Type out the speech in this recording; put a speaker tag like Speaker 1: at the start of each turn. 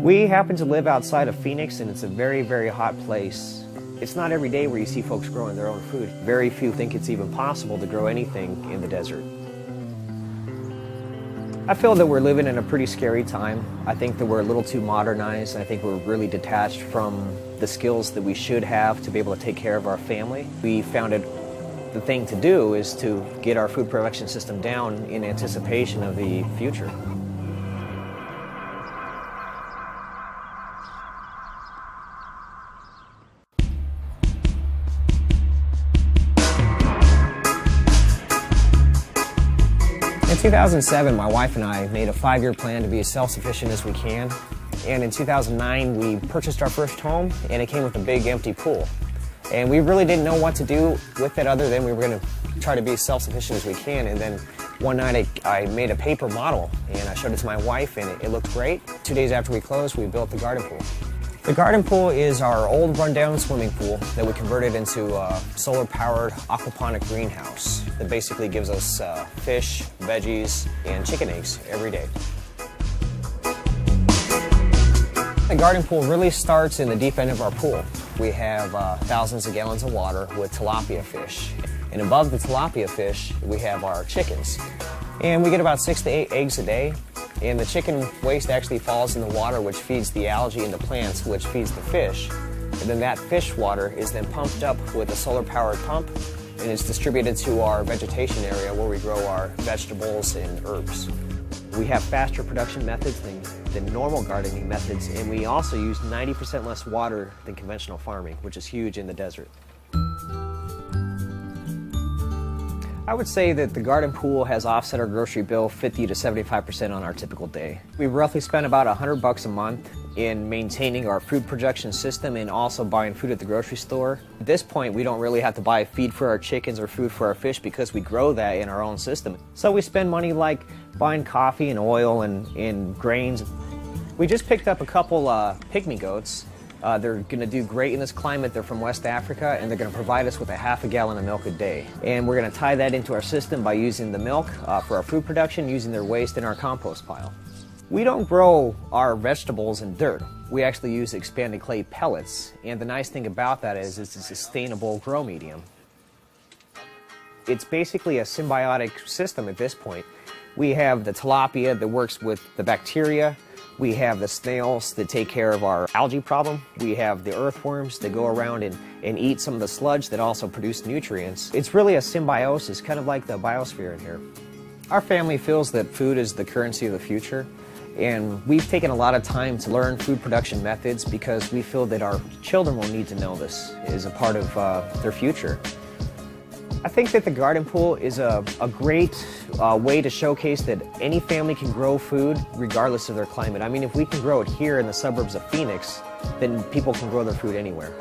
Speaker 1: We happen to live outside of Phoenix, and it's a very, very hot place. It's not every day where you see folks growing their own food. Very few think it's even possible to grow anything in the desert. I feel that we're living in a pretty scary time. I think that we're a little too modernized. I think we're really detached from the skills that we should have to be able to take care of our family. We found it the thing to do is to get our food production system down in anticipation of the future. In 2007, my wife and I made a 5-year plan to be as self-sufficient as we can. And in 2009, we purchased our first home, and it came with a big empty pool. And we really didn't know what to do with it other than we were going to try to be as self-sufficient as we can. And then one night I made a paper model, and I showed it to my wife, and it looked great. 2 days after we closed, we built the garden pool. The garden pool is our old rundown swimming pool that we converted into a solar-powered aquaponic greenhouse that basically gives us fish, veggies, and chicken eggs every day. The garden pool really starts in the deep end of our pool. We have thousands of gallons of water with tilapia fish. And above the tilapia fish, we have our chickens. And we get about 6 to 8 eggs a day. And the chicken waste actually falls in the water, which feeds the algae in the plants, which feeds the fish. And then that fish water is then pumped up with a solar-powered pump, and it's distributed to our vegetation area where we grow our vegetables and herbs. We have faster production methods than normal gardening methods, and we also use 90% less water than conventional farming, which is huge in the desert. I would say that the garden pool has offset our grocery bill 50 to 75% on our typical day. We roughly spend about $100 a month in maintaining our food production system and also buying food at the grocery store. At this point, we don't really have to buy feed for our chickens or food for our fish because we grow that in our own system. So we spend money like buying coffee and oil and grains. We just picked up a couple pygmy goats. They're going to do great in this climate. They're from West Africa, and they're going to provide us with a half a gallon of milk a day. And we're going to tie that into our system by using the milk for our food production, using their waste in our compost pile. We don't grow our vegetables in dirt. We actually use expanded clay pellets, and the nice thing about that is it's a sustainable grow medium. It's basically a symbiotic system at this point. We have the tilapia that works with the bacteria. We have the snails that take care of our algae problem. We have the earthworms that go around and eat some of the sludge that also produce nutrients. It's really a symbiosis, kind of like the biosphere in here. Our family feels that food is the currency of the future, and we've taken a lot of time to learn food production methods because we feel that our children will need to know this as a part of their future. I think that the garden pool is a great way to showcase that any family can grow food regardless of their climate. I mean, if we can grow it here in the suburbs of Phoenix, then people can grow their food anywhere.